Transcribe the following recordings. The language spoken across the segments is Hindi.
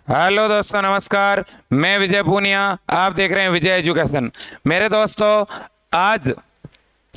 हेलो दोस्तों, नमस्कार। मैं विजय पूनिया, आप देख रहे हैं विजय एजुकेशन। मेरे दोस्तों, आज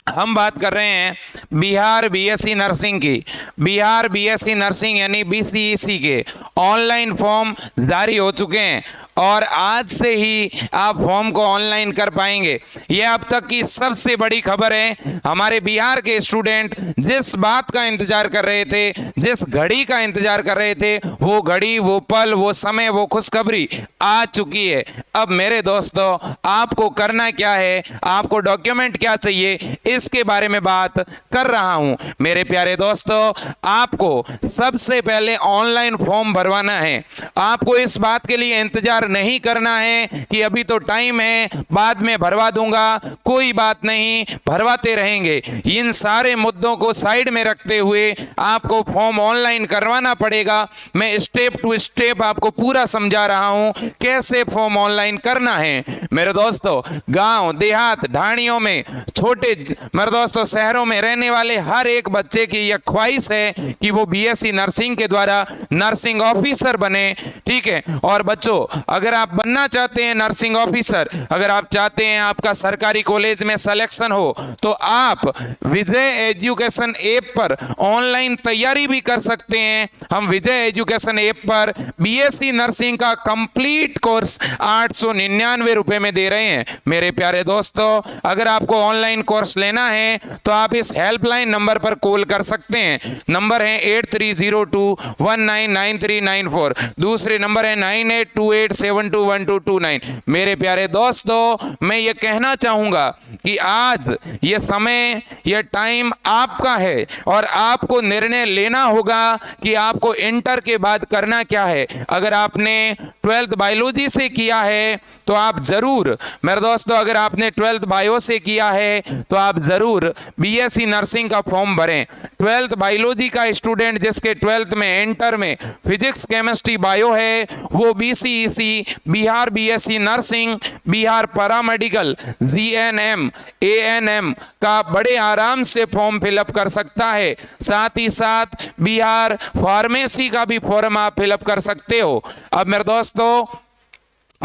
हम बात कर रहे हैं बिहार बीएससी नर्सिंग की। बिहार बीएससी नर्सिंग यानी बीसीईसी के ऑनलाइन फॉर्म जारी हो चुके हैं और आज से ही आप फॉर्म को ऑनलाइन कर पाएंगे। यह अब तक की सबसे बड़ी खबर है। हमारे बिहार के स्टूडेंट जिस बात का इंतजार कर रहे थे, जिस घड़ी का इंतजार कर रहे थे, वो घड़ी, वो पल, वो समय, वो खुशखबरी आ चुकी है। अब मेरे दोस्तों, आपको करना क्या है, आपको डॉक्यूमेंट क्या चाहिए, इसके बारे में बात कर रहा हूं। मेरे प्यारे दोस्तों, आपको सबसे पहले ऑनलाइन फॉर्म भरवाना है। आपको इस बात के लिए इंतजार नहीं करना है कि अभी तो टाइम है, बाद में भरवा दूंगा। कोई बात नहीं, भरवाते रहेंगे। इन सारे मुद्दों को साइड में रखते हुए आपको फॉर्म ऑनलाइन करवाना पड़ेगा। मैं स्टेप टू स्टेप आपको पूरा समझा रहा हूं कैसे फॉर्म ऑनलाइन करना है। मेरे दोस्तों, गांव देहात ढाणियों में, छोटे मेरे दोस्तों शहरों में रहने वाले हर एक बच्चे की यह ख्वाहिश है कि वो बीएससी नर्सिंग के द्वारा नर्सिंग ऑफिसर बने। ठीक है। और बच्चों, अगर आप बनना चाहते हैं नर्सिंग ऑफिसर, अगर आप चाहते हैं आपका सरकारी कॉलेज में सिलेक्शन हो, तो आप विजय एजुकेशन ऐप पर ऑनलाइन तैयारी भी कर सकते हैं। हम विजय एजुकेशन ऐप पर बीएससी नर्सिंग का कंप्लीट कोर्स 899 रुपए में दे रहे हैं। मेरे प्यारे दोस्तों, अगर आपको ऑनलाइन कोर्स लेना है तो आप इस हेल्पलाइन नंबर पर कॉल कर सकते हैं। नंबर है 8302199394। दूसरे नंबर है 9828721229। मेरे प्यारे दोस्तों, मैं ये कहना चाहूंगा कि आज ये समय, ये टाइम आपका है और आपको निर्णय लेना होगा कि आपको इंटर के बाद करना क्या है। अगर आपने 12th बायोलॉजी से किया है तो आप जरूर, मेरे दोस्तों, अगर आपने 12th बायो से किया है तो आप जरूर बीएससी नर्सिंग का फॉर्म भरें। 12th बायोलॉजी का स्टूडेंट जिसके 12th में, इंटर में फिजिक्स, केमिस्ट्री, बायो है, वो BCEC, Bihar BSc nursing, Bihar paramedical, GNM, ANM का बड़े आराम से फॉर्म फिलअप कर सकता है। साथ ही साथ बिहार फार्मेसी का भी फॉर्म आप फिलअप कर सकते हो। अब मेरे दोस्तों,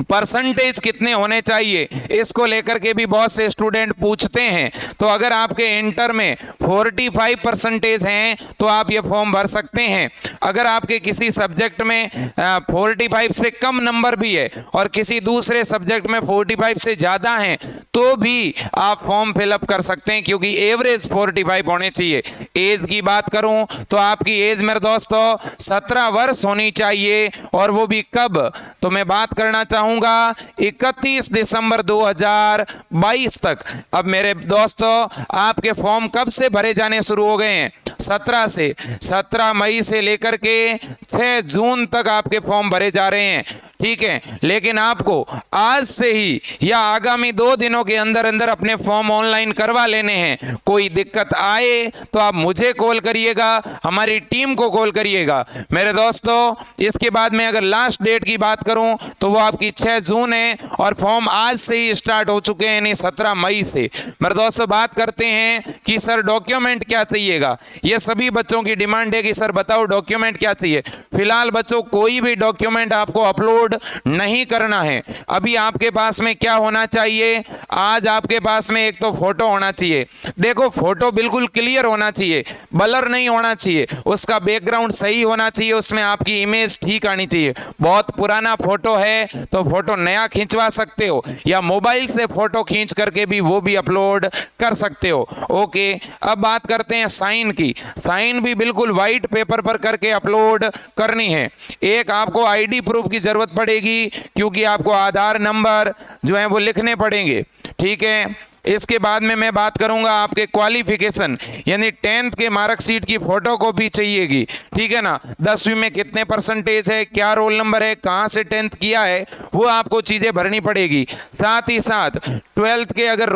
परसेंटेज कितने होने चाहिए, इसको लेकर के भी बहुत से स्टूडेंट पूछते हैं। तो अगर आपके इंटर में 45% हैं तो आप ये फॉर्म भर सकते हैं। अगर आपके किसी सब्जेक्ट में 45 से कम नंबर भी है और किसी दूसरे सब्जेक्ट में 45 से ज़्यादा हैं तो भी आप फॉर्म फिलअप कर सकते हैं, क्योंकि एवरेज 45 होने चाहिए। एज की बात करूं तो आपकी एज मेरे दोस्तों 17 वर्ष होनी चाहिए, और वो भी कब, तो मैं बात करना चाहूंगा 31 दिसंबर 2022 तक। अब मेरे दोस्तों, आपके फॉर्म कब से भरे जाने शुरू हो गए हैं? 17 से, 17 मई से लेकर के 6 जून तक आपके फॉर्म भरे जा रहे हैं। ठीक है। लेकिन आपको आज से ही या आगामी 2 दिनों के अंदर अंदर अपने फॉर्म ऑनलाइन करवा लेने हैं। कोई दिक्कत आए तो आप मुझे कॉल करिएगा, हमारी टीम को कॉल करिएगा। मेरे दोस्तों, इसके बाद में अगर लास्ट डेट की बात करूं तो वो आपकी 6 जून है और फॉर्म आज से ही स्टार्ट हो चुके हैं, यानी 17 मई से। मेरे दोस्तों, बात करते हैं कि सर डॉक्यूमेंट क्या चाहिएगा। ये सभी बच्चों की डिमांड है कि सर बताओ डॉक्यूमेंट क्या चाहिए। फिलहाल बच्चों, कोई भी डॉक्यूमेंट आपको अपलोड नहीं करना है। अभी आपके पास में क्या होना चाहिए, आज आपके पास में एक तो फोटो होना चाहिए। देखो, फोटो बिल्कुल क्लियर होना चाहिए, ब्लर नहीं होना चाहिए, उसका बैकग्राउंड सही होना चाहिए, उसमें आपकी इमेज ठीक आनी चाहिए। बहुत पुराना फोटो है तो फोटो नया खिंचवा सकते हो, या मोबाइल से फोटो खींच करके भी वो भी अपलोड कर सकते हो। ओके। अब बात करते हैं साइन की। साइन भी बिल्कुल वाइट पेपर पर करके अपलोड करनी है। एक आपको आईडी प्रूफ की जरूरत पड़ेगी, क्योंकि आपको आधार नंबर जो है वो लिखने पड़ेंगे। ठीक है। इसके बाद में मैं बात करूंगा आपके क्वालिफिकेशन, यानी 10th के मार्कशीट की फोटो कॉपी चाहिएगी। ठीक है ना। 10वीं में कितने परसेंटेज है, क्या रोल नंबर है, कहां से 10th किया है, वो आपको चीजें भरनी पड़ेगी। साथ ही साथ 12th के अगर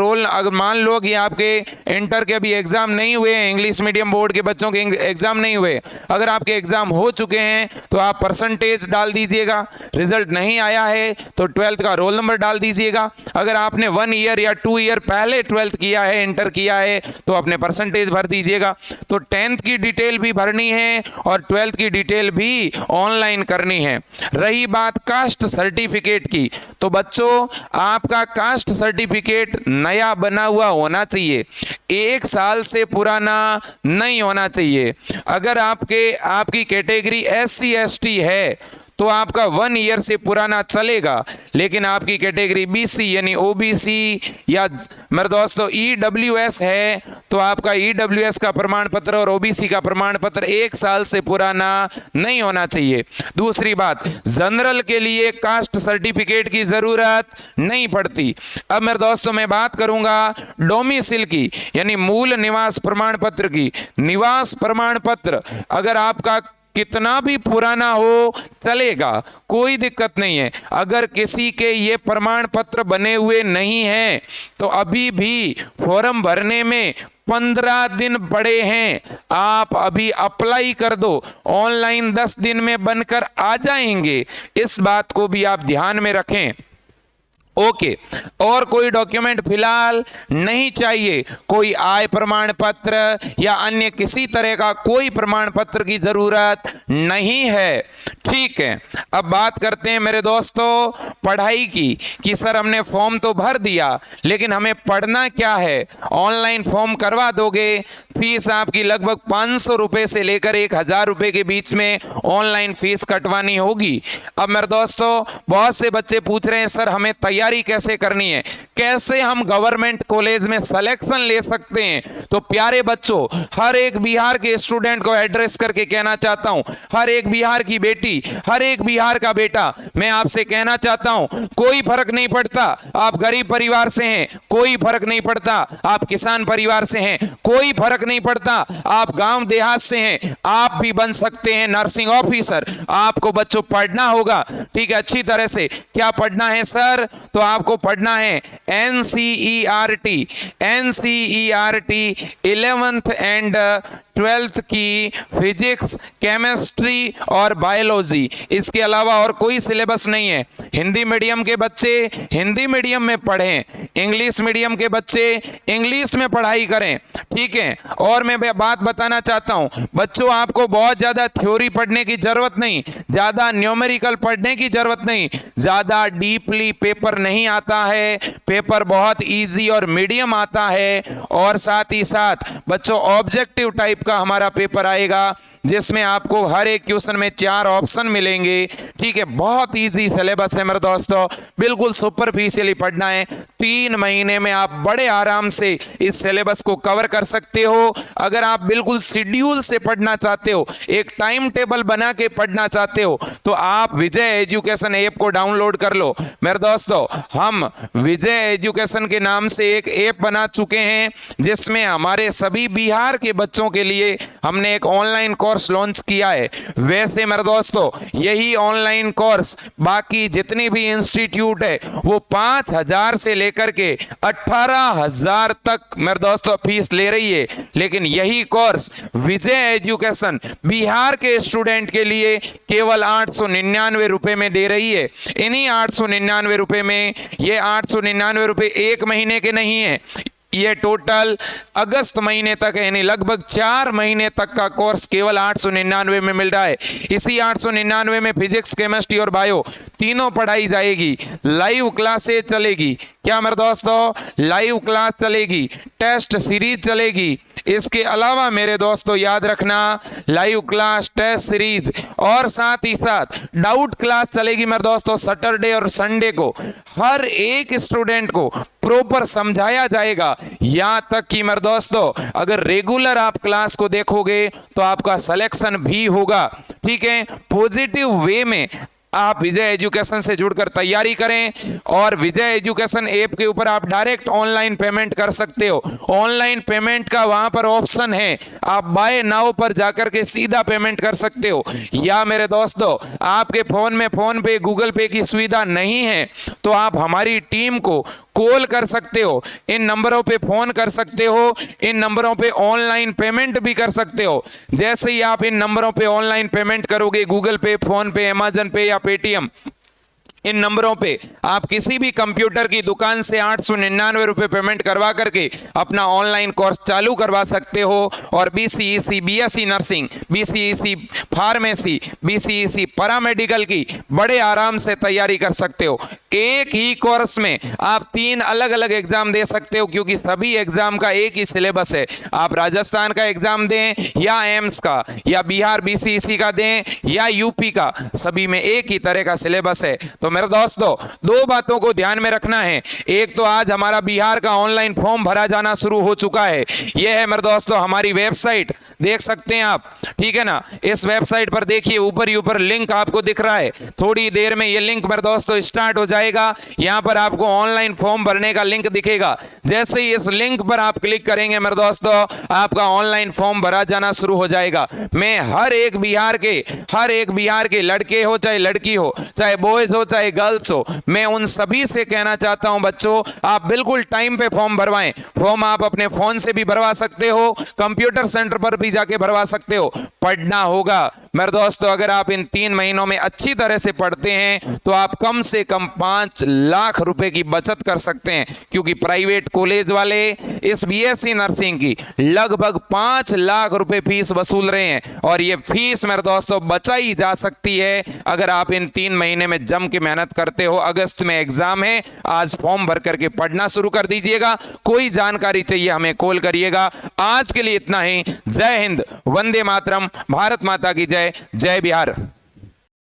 मान लो कि आपके इंटर के अभी एग्जाम नहीं हुए हैं, इंग्लिश मीडियम बोर्ड के बच्चों के एग्जाम नहीं हुए, अगर आपके एग्जाम हो चुके हैं तो आप परसेंटेज डाल दीजिएगा। रिजल्ट नहीं आया है तो 12th का रोल नंबर डाल दीजिएगा। अगर आपने 1 ईयर या 2 ईयर पहले 12th किया है, इंटर किया है, तो अपने परसेंटेज भर दीजिएगा। तो 10th की डिटेल भी भरनी है और 12th की डिटेल भी ऑनलाइन करनी है। रही बात कास्ट सर्टिफिकेट की, तो बच्चों आपका कास्ट सर्टिफिकेट नया बना हुआ होना चाहिए, 1 साल से पुराना नहीं होना चाहिए। अगर आपकी कैटेगरी SC ST है तो आपका 1 ईयर से पुराना चलेगा, लेकिन आपकी कैटेगरी BC यानी OBC या मेरे दोस्तों EWS है तो आपका EWS का प्रमाण पत्र और OBC का प्रमाण पत्र 1 साल से पुराना नहीं होना चाहिए। दूसरी बात, जनरल के लिए कास्ट सर्टिफिकेट की जरूरत नहीं पड़ती। अब मेरे दोस्तों मैं बात करूंगा डोमिसिल की यानी मूल निवास प्रमाण पत्र की। निवास प्रमाण पत्र अगर आपका कितना भी पुराना हो चलेगा, कोई दिक्कत नहीं है। अगर किसी के ये प्रमाण पत्र बने हुए नहीं हैं तो अभी भी फॉर्म भरने में 15 दिन पड़े हैं, आप अभी अप्लाई कर दो, ऑनलाइन 10 दिन में बनकर आ जाएंगे। इस बात को भी आप ध्यान में रखें। ओके, और कोई डॉक्यूमेंट फिलहाल नहीं चाहिए, कोई आय प्रमाण पत्र या अन्य किसी तरह का कोई प्रमाण पत्र की जरूरत नहीं है। ठीक है, अब बात करते हैं मेरे दोस्तों पढ़ाई की कि सर हमने फॉर्म तो भर दिया लेकिन हमें पढ़ना क्या है। ऑनलाइन फॉर्म करवा दोगे, फीस आपकी लगभग 500 रुपए से लेकर 1000 रुपए के बीच में ऑनलाइन फीस कटवानी होगी। अब मेरे दोस्तों बहुत से बच्चे पूछ रहे हैं सर हमें तैयारी कैसे करनी है, कैसे हम गवर्नमेंट कॉलेज में सिलेक्शन ले सकते हैं। तो प्यारे बच्चों, हर एक बिहार के स्टूडेंट को एड्रेस करके कहना चाहता हूं, हर एक बिहार की बेटी, हर एक बिहार का बेटा, मैं आपसे कहना चाहता हूं कोई फर्क नहीं पड़ता आप गरीब परिवार से हैं, कोई फर्क नहीं पड़ता आप किसान परिवार से हैं, कोई फर्क नहीं पड़ता आप गांव देहात से हैं, आप भी बन सकते हैं नर्सिंग ऑफिसर। आपको बच्चों पढ़ना होगा, ठीक है, अच्छी तरह से। क्या पढ़ना है सर? तो आपको पढ़ना है NCERT 11th एंड 12th की फिजिक्स, केमिस्ट्री और बायोलॉजी। इसके अलावा और कोई सिलेबस नहीं है। हिंदी मीडियम के बच्चे हिंदी मीडियम में पढ़ें, इंग्लिश मीडियम के बच्चे इंग्लिश में पढ़ाई करें, ठीक है। और मैं बात बताना चाहता हूं बच्चों, आपको बहुत ज्यादा थ्योरी पढ़ने की जरूरत नहीं, ज्यादा न्यूमेरिकल पढ़ने की जरूरत नहीं, ज्यादा डीपली पेपर नहीं आता है, पेपर बहुत इजी और मीडियम आता है। और साथ ही साथ बच्चों ऑब्जेक्टिव टाइप का हमारा पेपर आएगा जिसमें आपको हर एक क्वेश्चन में 4 ऑप्शन मिलेंगे, ठीक है। बहुत इजी सिलेबस है मेरे दोस्तों, बिल्कुल सुपरफिशियली पढ़ना है। 3 महीने में आप बड़े आराम से इस सिलेबस को कवर कर सकते हो। अगर आप बिल्कुल शेड्यूल से पढ़ना चाहते हो, एक टाइम टेबल बना के पढ़ना चाहते हो, तो आप विजय एजुकेशन ऐप को डाउनलोड कर लो। मेरे दोस्तों हम विजय एजुकेशन के नाम से एक ऐप बना चुके हैं जिसमें हमारे सभी बिहार के बच्चों के लिए हमने एक ऑनलाइन कोर्स लॉन्च किया है। वैसे मेरे दोस्तों यही ऑनलाइन कोर्स बाकी जितनी भी इंस्टीट्यूट है वो 5000 से लेकर के 18000 तक मेरे दोस्तों फीस ले रही है, लेकिन यही कोर्स विजय एजुकेशन बिहार के स्टूडेंट के लिए केवल 899 रुपए में दे रही है। इन्हीं 899 रुपए में, ये 899 रुपए 1 महीने के नहीं है, ये टोटल अगस्त महीने तक है, यानी लगभग 4 महीने तक का कोर्स केवल 899 में मिल रहा है। इसी 899 में फिजिक्स, केमिस्ट्री और बायो तीनों पढ़ाई जाएगी। लाइव क्लासेस चलेगी, क्या मेरे दोस्तों, लाइव क्लास चलेगी, टेस्ट सीरीज चलेगी। इसके अलावा मेरे दोस्तों याद रखना, लाइव क्लास, टेस्ट सीरीज और साथ ही साथ डाउट क्लास चलेगी मेरे दोस्तों। सैटरडे और संडे को हर एक स्टूडेंट को प्रॉपर समझाया जाएगा, यहां तक कि मेरे दोस्तों अगर रेगुलर आप क्लास को देखोगे तो आपका सिलेक्शन भी होगा, ठीक है। पॉजिटिव वे में आप विजय एजुकेशन से जुड़कर तैयारी करें और विजय एजुकेशन ऐप के ऊपर आप डायरेक्ट ऑनलाइन पेमेंट कर सकते हो। ऑनलाइन पेमेंट का वहां पर ऑप्शन है, आप बाय नाउ पर जाकर के सीधा पेमेंट कर सकते हो। या मेरे दोस्तों आपके फोन में फोन पे, गूगल पे की सुविधा नहीं है तो आप हमारी टीम को कॉल कर सकते हो, इन नंबरों पे फोन कर सकते हो, इन नंबरों पे ऑनलाइन पेमेंट भी कर सकते हो। जैसे ही आप इन नंबरों पे ऑनलाइन पेमेंट करोगे, गूगल पे, फोन पे, अमेज़न पे या पेटीएम, इन नंबरों पे आप किसी भी कंप्यूटर की दुकान से 899 रुपये पेमेंट करवा करके अपना ऑनलाइन कोर्स चालू करवा सकते हो और BCEC BSc nursing, BCEC pharmacy, BCEC paramedical की बड़े आराम से तैयारी कर सकते हो। एक ही कोर्स में आप 3 अलग अलग एग्जाम दे सकते हो, क्योंकि सभी एग्जाम का एक ही सिलेबस है। आप राजस्थान का एग्जाम दें या एम्स का या बिहार BCEC का दें या यूपी का, सभी में एक ही तरह का सिलेबस है। तो मेरे दोस्तों, 2 बातों को ध्यान में रखना है। एक तो आज हमारा बिहार का ऑनलाइन फॉर्म भरा जाना शुरू हो चुका है। यह है मेरे दोस्तों हमारी वेबसाइट, देख सकते हैं आप, ठीक है ना। इस वेबसाइट पर देखिए ऊपर ही ऊपर लिंक आपको दिख रहा है। थोड़ी देर में यह लिंक मेरे दोस्तों स्टार्ट हो जाएगा। यहां पर आपको ऑनलाइन फॉर्म भरने का लिंक दिखेगा। जैसे ही इस लिंक पर आप क्लिक करेंगे मेरे दोस्तों, आपका ऑनलाइन फॉर्म भरा जाना शुरू हो जाएगा। मैं हर एक बिहार के लड़के हो चाहे लड़की हो, चाहे बॉयज हो चाहे गर्ल्स हो, मैं उन सभी से कहना चाहता हूं बच्चों, आप बिल्कुल टाइम पे फॉर्म भरवाएं। फॉर्म आप अपने फोन से भी भरवा सकते हो, कंप्यूटर सेंटर पर भी जाके भरवा सकते हो। पढ़ना होगा मेरे दोस्तों। अगर आप इन 3 महीनों में अच्छी तरह से पढ़ते हैं तो आप कम से कम 5 लाख रुपए की बचत कर सकते हैं, क्योंकि प्राइवेट कॉलेज वाले इस BSc नर्सिंग की लगभग 5 लाख रुपए फीस वसूल रहे हैं। और ये फीस मेरे दोस्तों बचाई जा सकती है अगर आप इन 3 महीने में जम के मेहनत करते हो। अगस्त में एग्जाम है, आज फॉर्म भर करके पढ़ना शुरू कर दीजिएगा। कोई जानकारी चाहिए हमें कॉल करिएगा। आज के लिए इतना ही। जय हिंद, वंदे मातरम, भारत माता की जय, जय बिहार।